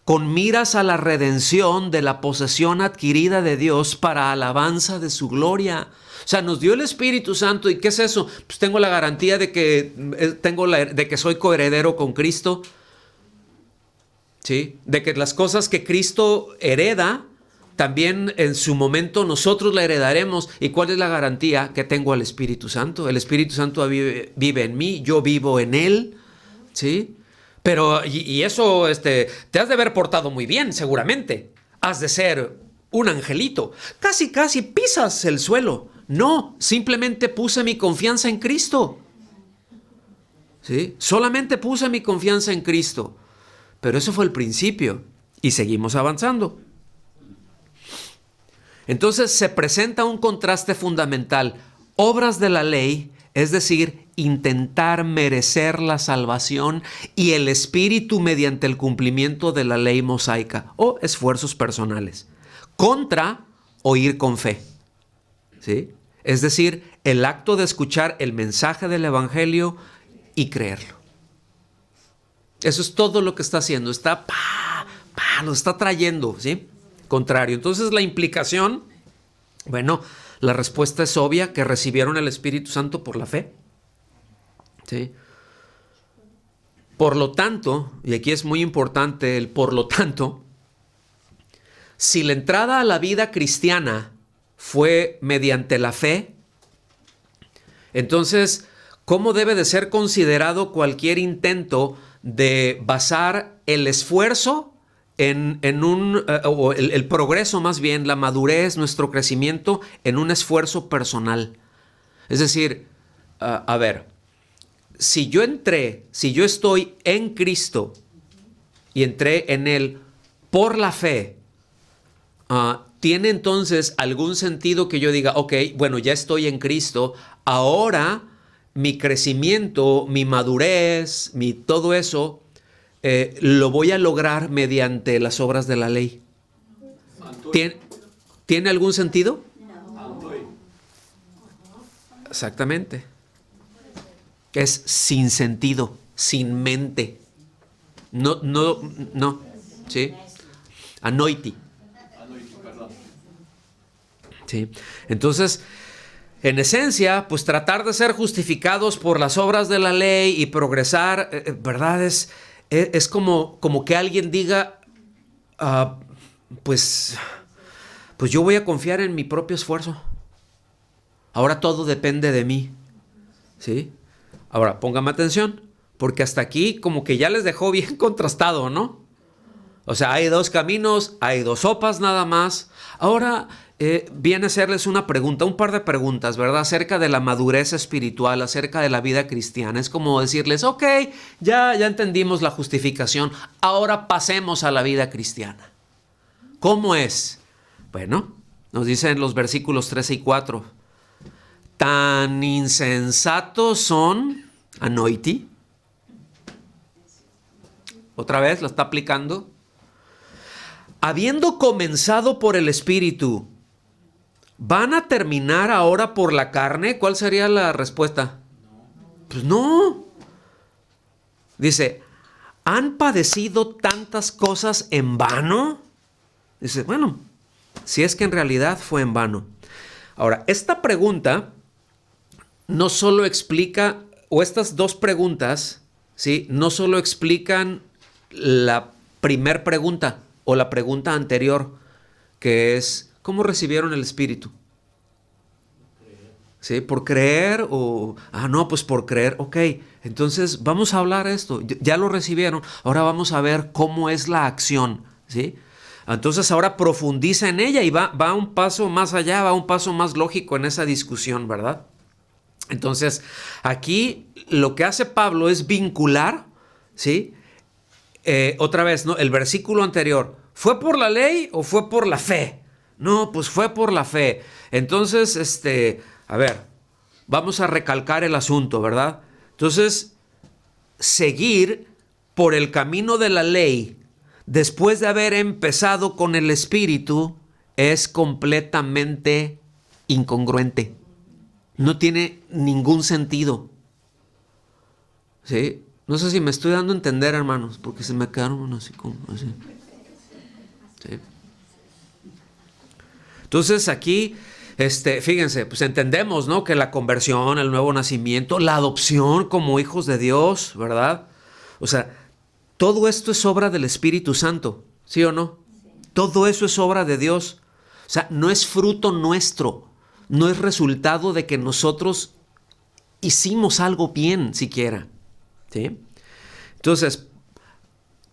con miras a la redención de la posesión adquirida de Dios para alabanza de su gloria. O sea, nos dio el Espíritu Santo. ¿Y qué es eso? Pues tengo la garantía de que soy coheredero con Cristo. ¿Sí? De que las cosas que Cristo hereda, también en su momento nosotros la heredaremos. ¿Y cuál es la garantía? Que tengo al Espíritu Santo. El Espíritu Santo vive en mí, yo vivo en Él. ¿Sí? Pero, y eso, te has de haber portado muy bien, seguramente. Has de ser un angelito. Casi pisas el suelo. No, simplemente puse mi confianza en Cristo. ¿Sí? Solamente puse mi confianza en Cristo. Pero eso fue el principio. Y seguimos avanzando. Entonces se presenta un contraste fundamental. Obras de la ley, es decir, intentar merecer la salvación y el Espíritu mediante el cumplimiento de la ley mosaica o esfuerzos personales. Contra oír con fe. ¿Sí? Es decir, el acto de escuchar el mensaje del Evangelio y creerlo. Eso es todo lo que está haciendo. Lo está trayendo, ¿sí? Contrario. Entonces la implicación, bueno, la respuesta es obvia, que recibieron el Espíritu Santo por la fe. ¿Sí? Por lo tanto, y aquí es muy importante el por lo tanto, si la entrada a la vida cristiana fue mediante la fe, entonces, ¿cómo debe de ser considerado cualquier intento de basar el esfuerzo el progreso más bien, la madurez, nuestro crecimiento en un esfuerzo personal? Es decir, a ver, si yo estoy en Cristo y entré en Él por la fe, ¿tiene entonces algún sentido que yo diga, ok, bueno, ya estoy en Cristo, ahora mi crecimiento, mi madurez, todo eso, lo voy a lograr mediante las obras de la ley? ¿Tiene algún sentido? Exactamente. Es sin sentido, sin mente. No, ¿sí? Anoiti. ¿Sí? Entonces, en esencia, pues tratar de ser justificados por las obras de la ley y progresar, ¿verdad? Es como que alguien diga, pues yo voy a confiar en mi propio esfuerzo. Ahora todo depende de mí, ¿sí? Ahora, póngame atención, porque hasta aquí como que ya les dejó bien contrastado, ¿no? O sea, hay dos caminos, hay dos sopas nada más. Ahora viene a hacerles una pregunta, un par de preguntas, ¿verdad? Acerca de la madurez espiritual, acerca de la vida cristiana. Es como decirles, ok, ya entendimos la justificación, ahora pasemos a la vida cristiana. ¿Cómo es? Bueno, nos dicen los versículos 3 y 4. Tan insensatos son, anoiti. Otra vez, la está aplicando. Habiendo comenzado por el Espíritu, ¿van a terminar ahora por la carne? ¿Cuál sería la respuesta? Pues no. Dice, ¿han padecido tantas cosas en vano? Dice, bueno, si es que en realidad fue en vano. Ahora, esta pregunta no solo explica, o estas dos preguntas, ¿sí? No solo explican la primer pregunta o la pregunta anterior, que es, ¿cómo recibieron el Espíritu? ¿Sí? ¿Por creer o...? No, pues por creer. Ok, entonces vamos a hablar esto. Ya lo recibieron, ahora vamos a ver cómo es la acción, ¿sí? Entonces ahora profundiza en ella y va un paso más allá, va un paso más lógico en esa discusión, ¿verdad? Entonces, aquí lo que hace Pablo es vincular, ¿sí? Otra vez, ¿no? El versículo anterior, ¿fue por la ley o fue por la fe? No, pues fue por la fe. Entonces, a ver, vamos a recalcar el asunto, ¿verdad? Entonces, seguir por el camino de la ley después de haber empezado con el Espíritu es completamente incongruente. No tiene ningún sentido. ¿Sí? No sé si me estoy dando a entender, hermanos, porque se me quedaron así como así. ¿Sí? Entonces aquí, fíjense, pues entendemos, ¿no? Que la conversión, el nuevo nacimiento, la adopción como hijos de Dios, ¿verdad? O sea, todo esto es obra del Espíritu Santo, ¿sí o no? Todo eso es obra de Dios. O sea, no es fruto nuestro. No es resultado de que nosotros hicimos algo bien siquiera, ¿sí? Entonces,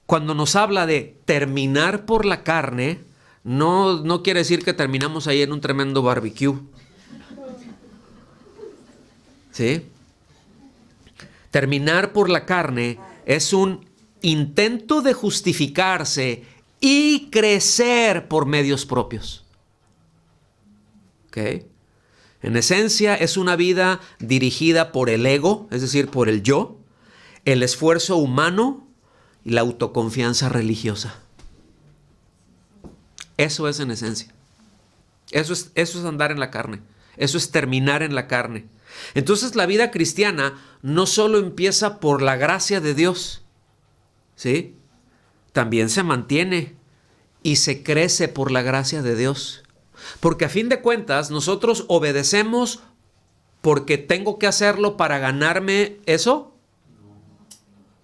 cuando nos habla de terminar por la carne, no quiere decir que terminamos ahí en un tremendo barbecue, ¿sí? Terminar por la carne es un intento de justificarse y crecer por medios propios. ¿Ok? En esencia es una vida dirigida por el ego, es decir, por el yo, el esfuerzo humano y la autoconfianza religiosa. Eso es en esencia. Eso es andar en la carne. Eso es terminar en la carne. Entonces la vida cristiana no solo empieza por la gracia de Dios, ¿sí? También se mantiene y se crece por la gracia de Dios. Porque a fin de cuentas nosotros obedecemos porque tengo que hacerlo para ganarme eso.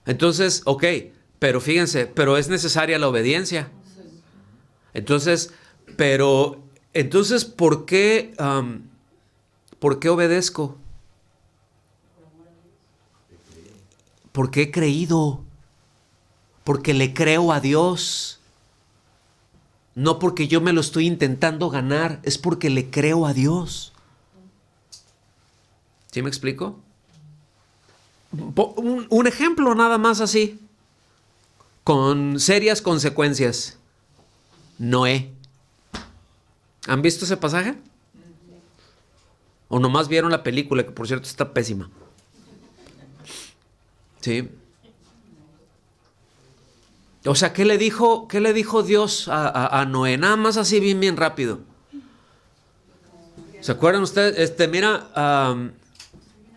Entonces, ok, pero fíjense, pero es necesaria la obediencia. Entonces, ¿por qué obedezco? Porque he creído, porque le creo a Dios. No porque yo me lo estoy intentando ganar, es porque le creo a Dios. ¿Sí me explico? Un ejemplo nada más así, con serias consecuencias. Noé. ¿Han visto ese pasaje? ¿O nomás vieron la película, que por cierto está pésima? Sí. O sea, ¿qué le dijo Dios a Noé? Nada más así bien rápido. ¿Se acuerdan ustedes? Mira,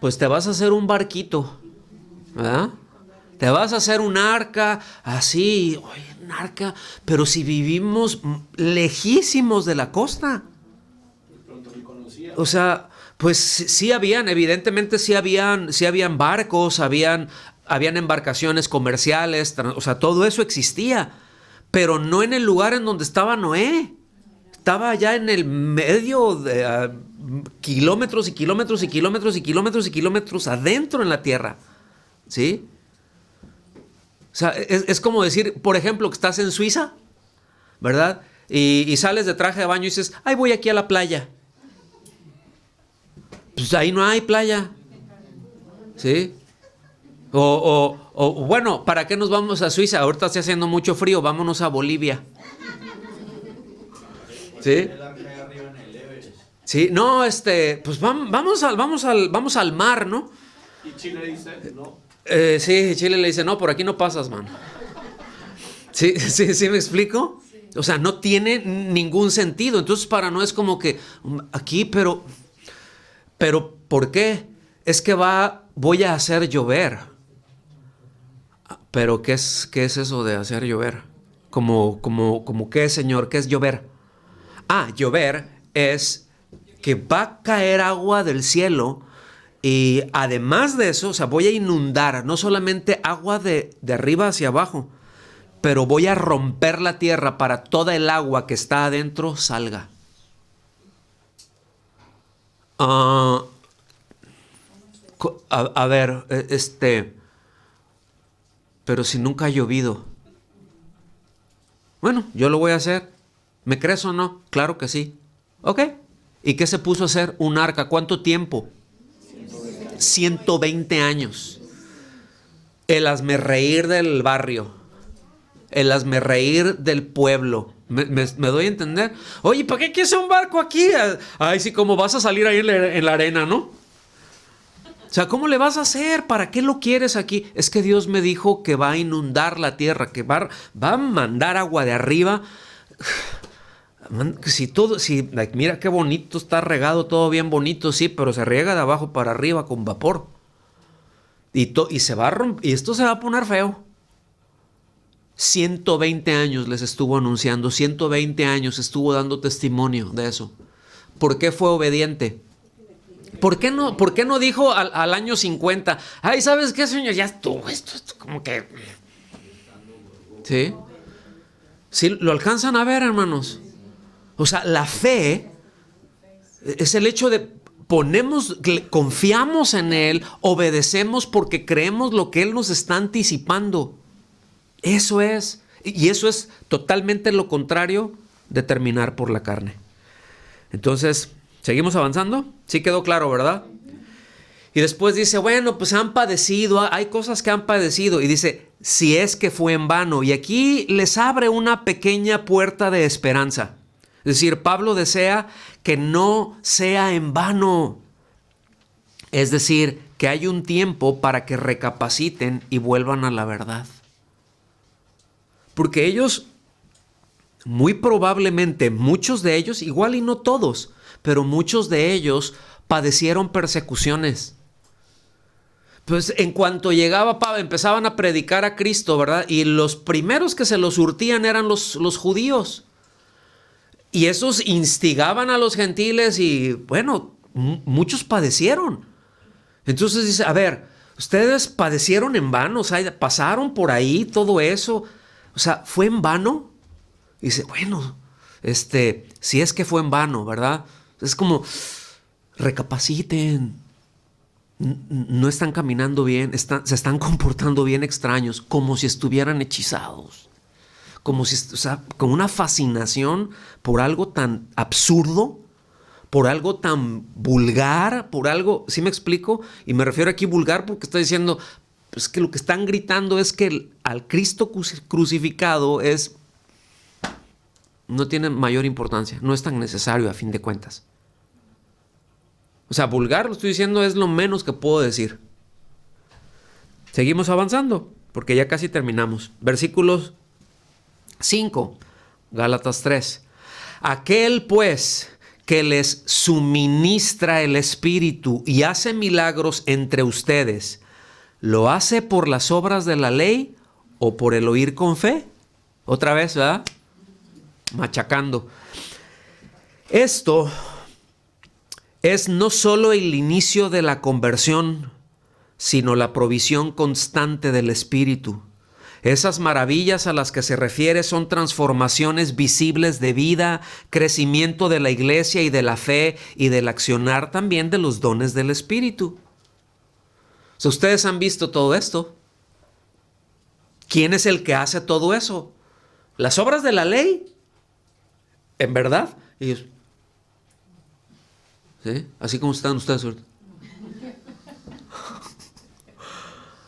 pues te vas a hacer un barquito, ¿verdad? Te vas a hacer un arca, así, oye, un arca, pero si vivimos lejísimos de la costa. O sea, pues sí habían, evidentemente sí habían barcos, habían embarcaciones comerciales, o sea, todo eso existía, pero no en el lugar en donde estaba Noé. Estaba allá en el medio de kilómetros y kilómetros y kilómetros y kilómetros y kilómetros adentro en la tierra, ¿sí? O sea, es como decir, por ejemplo, que estás en Suiza, ¿verdad? Y sales de traje de baño y dices, ay, voy aquí a la playa. Pues ahí no hay playa, ¿sí? O bueno, ¿para qué nos vamos a Suiza? Ahorita está haciendo mucho frío, vámonos a Bolivia. ¿Sí? Sí, no, pues vamos al mar, ¿no? Y Chile dice, no. Sí, Chile le dice, no, por aquí no pasas, man. ¿Sí me explico? O sea, no tiene ningún sentido. Entonces, para no es como que aquí, pero ¿por qué? Es que voy a hacer llover. Pero ¿qué es eso de hacer llover? Como ¿qué, Señor? ¿Qué es llover? Llover es que va a caer agua del cielo y además de eso, o sea, voy a inundar no solamente agua de arriba hacia abajo, pero voy a romper la tierra para toda el agua que está adentro salga. A ver, pero si nunca ha llovido. Bueno, yo lo voy a hacer. ¿Me crees o no? Claro que sí. Ok. ¿Y qué se puso a hacer? Un arca. ¿Cuánto tiempo? 120 años. El hazmerreír del barrio. El hazmerreír del pueblo. ¿Me doy a entender? Oye, ¿para qué quieres un barco aquí? Ay, sí, como vas a salir ahí en la arena, ¿no? O sea, ¿cómo le vas a hacer? ¿Para qué lo quieres aquí? Es que Dios me dijo que va a inundar la tierra, que va a mandar agua de arriba. Mira qué bonito está regado, todo bien bonito, sí, pero se riega de abajo para arriba con vapor. Y se va a romper, y esto se va a poner feo. 120 años les estuvo anunciando, 120 años estuvo dando testimonio de eso. ¿Por qué fue obediente? ¿Por qué no dijo al año 50? Ay, ¿sabes qué, Señor? Ya estuvo esto como que... ¿Sí? ¿Sí lo alcanzan a ver, hermanos? O sea, la fe es el hecho de confiamos en Él, obedecemos porque creemos lo que Él nos está anticipando. Eso es. Y eso es totalmente lo contrario de terminar por la carne. Entonces, ¿seguimos avanzando? Sí quedó claro, ¿verdad? Y después dice, bueno, pues han padecido, hay cosas que han padecido. Y dice, si es que fue en vano. Y aquí les abre una pequeña puerta de esperanza. Es decir, Pablo desea que no sea en vano. Es decir, que hay un tiempo para que recapaciten y vuelvan a la verdad. Porque ellos, muy probablemente, muchos de ellos, igual y no todos, pero muchos de ellos padecieron persecuciones. Pues en cuanto llegaba Pablo, empezaban a predicar a Cristo, ¿verdad? Y los primeros que se los surtían eran los judíos. Y esos instigaban a los gentiles y, bueno, muchos padecieron. Entonces dice, a ver, ustedes padecieron en vano, o sea, pasaron por ahí todo eso. O sea, ¿fue en vano? Y dice, bueno, si es que fue en vano, ¿verdad? Es como, recapaciten. No están caminando bien, se están comportando bien extraños, como si estuvieran hechizados. Como si, o sea, con una fascinación por algo tan absurdo, por algo tan vulgar, por algo, ¿sí me explico? Y me refiero aquí vulgar porque está diciendo, pues que lo que están gritando es que al Cristo crucificado no tiene mayor importancia, no es tan necesario a fin de cuentas. O sea, vulgar, lo estoy diciendo, es lo menos que puedo decir. Seguimos avanzando, porque ya casi terminamos. Versículos 5, Gálatas 3. Aquel pues que les suministra el Espíritu y hace milagros entre ustedes, ¿lo hace por las obras de la ley o por el oír con fe? Otra vez, ¿verdad? Machacando. Esto es no solo el inicio de la conversión, sino la provisión constante del Espíritu. Esas maravillas a las que se refiere son transformaciones visibles de vida, crecimiento de la iglesia y de la fe y del accionar también de los dones del Espíritu. O sea, ustedes han visto todo esto. ¿Quién es el que hace todo eso? ¿Las obras de la ley? ¿En verdad? Y ellos, ¿sí? Así como están ustedes ahorita.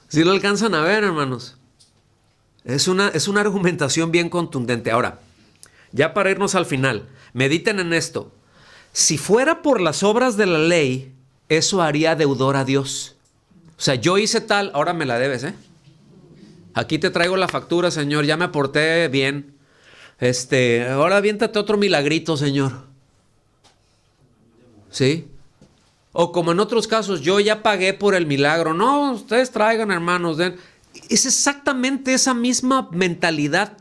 ¿Sí lo alcanzan a ver, hermanos? Es una argumentación bien contundente. Ahora, ya para irnos al final, mediten en esto. Si fuera por las obras de la ley, eso haría deudor a Dios. O sea, yo hice tal, ahora me la debes, ¿eh? Aquí te traigo la factura, Señor, ya me porté bien. Ahora aviéntate otro milagrito, Señor. ¿Sí? O como en otros casos, yo ya pagué por el milagro. No, ustedes traigan, hermanos, den. Es exactamente esa misma mentalidad.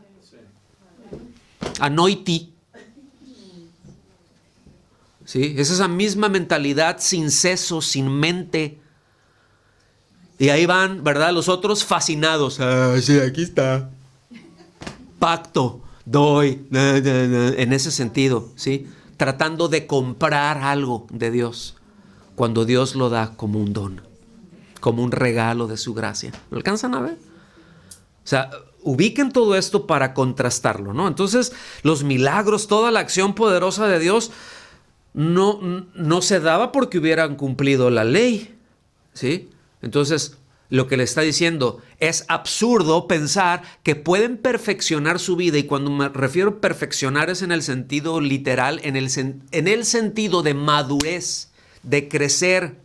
Anoiti. ¿Sí? Es esa misma mentalidad sin seso, sin mente. Y ahí van, ¿verdad? Los otros fascinados. Ah, sí, aquí está. Pacto, doy. En ese sentido, ¿sí? Tratando de comprar algo de Dios, cuando Dios lo da como un don, como un regalo de su gracia. ¿Lo alcanzan a ver? O sea, ubiquen todo esto para contrastarlo, ¿no? Entonces, los milagros, toda la acción poderosa de Dios no se daba porque hubieran cumplido la ley, ¿sí? Entonces, lo que le está diciendo es absurdo pensar que pueden perfeccionar su vida, y cuando me refiero a perfeccionar es en el sentido literal, en el sentido de madurez, de crecer,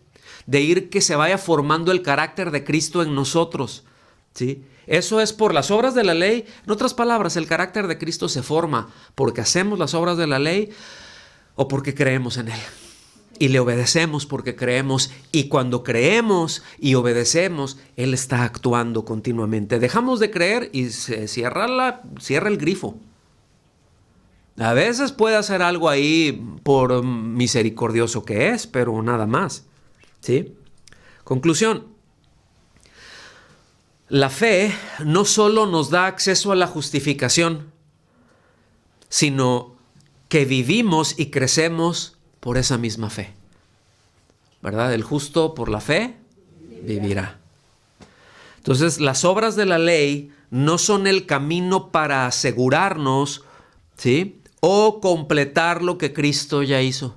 de ir que se vaya formando el carácter de Cristo en nosotros, ¿sí? Eso es por las obras de la ley. En otras palabras, el carácter de Cristo se forma porque hacemos las obras de la ley o porque creemos en Él. Y le obedecemos porque creemos, y cuando creemos y obedecemos, Él está actuando continuamente. Dejamos de creer y se cierra el grifo. A veces puede hacer algo ahí por misericordioso que es, pero nada más, ¿sí? Conclusión. La fe no solo nos da acceso a la justificación, sino que vivimos y crecemos por esa misma fe, ¿verdad? El justo por la fe vivirá. Entonces, las obras de la ley no son el camino para asegurarnos, ¿sí?, o completar lo que Cristo ya hizo.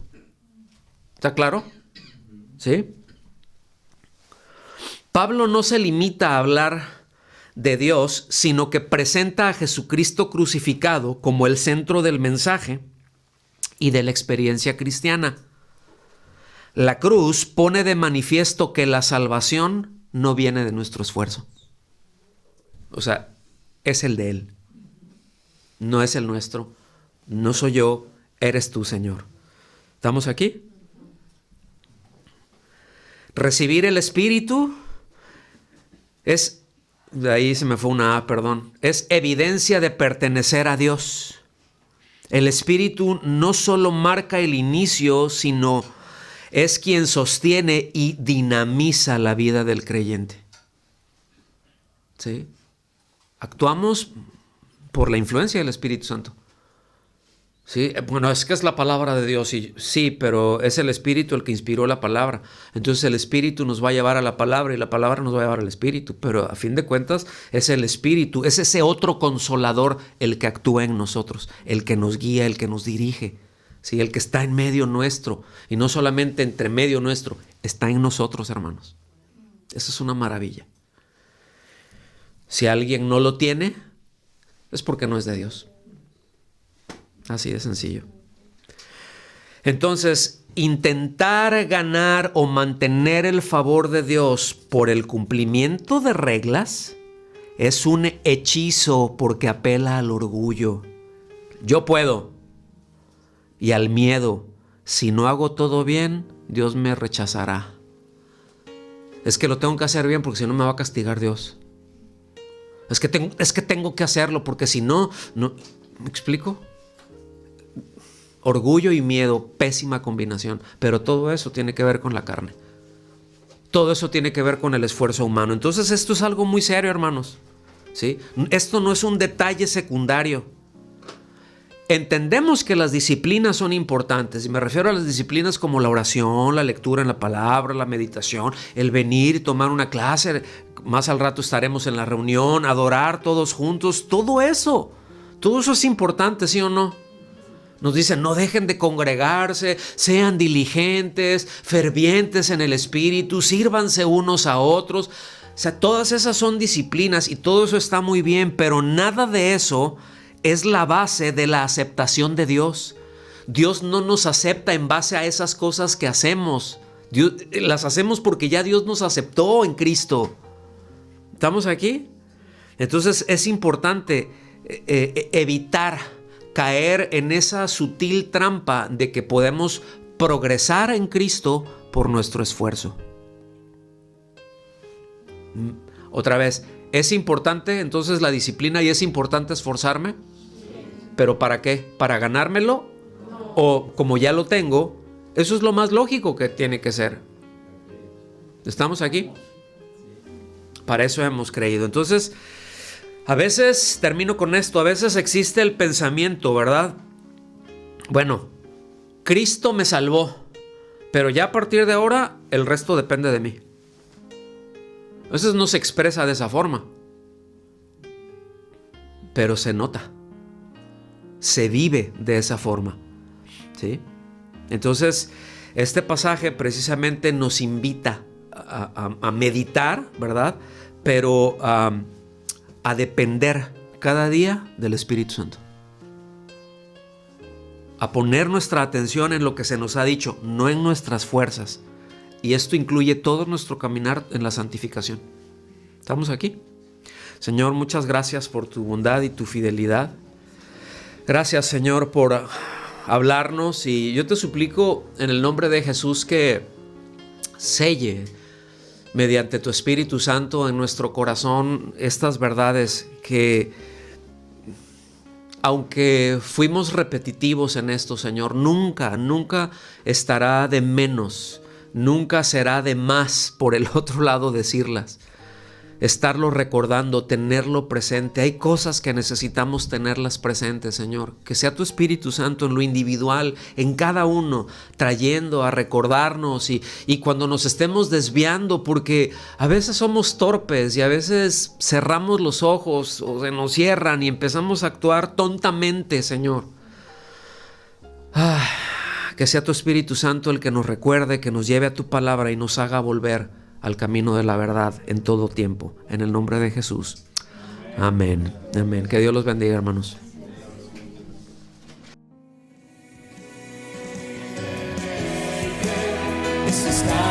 ¿Está claro? ¿Sí? Pablo no se limita a hablar de Dios, sino que presenta a Jesucristo crucificado como el centro del mensaje, y de la experiencia cristiana. La cruz pone de manifiesto que la salvación no viene de nuestro esfuerzo. O sea, es el de Él. No es el nuestro. No soy yo, eres tú, Señor. ¿Estamos aquí? Recibir el Espíritu es, de ahí se me fue una A, perdón, es evidencia de pertenecer a Dios. El Espíritu no solo marca el inicio, sino es quien sostiene y dinamiza la vida del creyente. ¿Sí? Actuamos por la influencia del Espíritu Santo. Sí, bueno, es que es la palabra de Dios, y sí, pero es el Espíritu el que inspiró la palabra. Entonces el Espíritu nos va a llevar a la palabra y la palabra nos va a llevar al Espíritu, pero a fin de cuentas es el Espíritu, es ese otro consolador el que actúa en nosotros, el que nos guía, el que nos dirige, ¿sí? El que está en medio nuestro, y no solamente entre medio nuestro, está en nosotros, hermanos. Eso es una maravilla. Si alguien no lo tiene, es porque no es de Dios. Así de sencillo. Entonces, intentar ganar o mantener el favor de Dios por el cumplimiento de reglas es un hechizo porque apela al orgullo. Yo puedo. Y al miedo. Si no hago todo bien, Dios me rechazará. Es que lo tengo que hacer bien porque si no me va a castigar Dios. Es que tengo que hacerlo porque si no... ¿Me explico? Orgullo y miedo, pésima combinación, pero todo eso tiene que ver con la carne. Todo eso tiene que ver con el esfuerzo humano. Entonces esto es algo muy serio, hermanos. ¿Sí? Esto no es un detalle secundario. Entendemos que las disciplinas son importantes, y me refiero a las disciplinas como la oración, la lectura en la palabra, la meditación, el venir y tomar una clase, más al rato estaremos en la reunión, adorar todos juntos, todo eso es importante, ¿sí o no? Nos dicen, no dejen de congregarse, sean diligentes, fervientes en el Espíritu, sírvanse unos a otros. O sea, todas esas son disciplinas y todo eso está muy bien, pero nada de eso es la base de la aceptación de Dios. Dios no nos acepta en base a esas cosas que hacemos. Las hacemos porque ya Dios nos aceptó en Cristo. ¿Estamos aquí? Entonces es importante evitar caer en esa sutil trampa de que podemos progresar en Cristo por nuestro esfuerzo. Otra vez, ¿es importante entonces la disciplina y es importante esforzarme? ¿Pero para qué? ¿Para ganármelo? ¿O como ya lo tengo? Eso es lo más lógico que tiene que ser. ¿Estamos aquí? Para eso hemos creído. Entonces, a veces, termino con esto, a veces existe el pensamiento, ¿verdad? Bueno, Cristo me salvó, pero ya a partir de ahora el resto depende de mí. A veces no se expresa de esa forma, pero se nota, se vive de esa forma, ¿sí? Entonces, este pasaje precisamente nos invita a meditar, ¿verdad? Pero a depender cada día del Espíritu Santo. A poner nuestra atención en lo que se nos ha dicho, no en nuestras fuerzas. Y esto incluye todo nuestro caminar en la santificación. ¿Estamos aquí? Señor, muchas gracias por tu bondad y tu fidelidad. Gracias, Señor, por hablarnos. Y yo te suplico en el nombre de Jesús que selle mediante tu Espíritu Santo en nuestro corazón estas verdades que, aunque fuimos repetitivos en esto, Señor, nunca estará de menos, nunca será de más por el otro lado decirlas. Estarlo recordando, tenerlo presente. Hay cosas que necesitamos tenerlas presentes, Señor. Que sea tu Espíritu Santo en lo individual, en cada uno, trayendo a recordarnos y cuando nos estemos desviando, porque a veces somos torpes y a veces cerramos los ojos o se nos cierran y empezamos a actuar tontamente, Señor. Que sea tu Espíritu Santo el que nos recuerde, que nos lleve a tu palabra y nos haga volver al camino de la verdad en todo tiempo. En el nombre de Jesús. Amén. Amén. Que Dios los bendiga, hermanos. está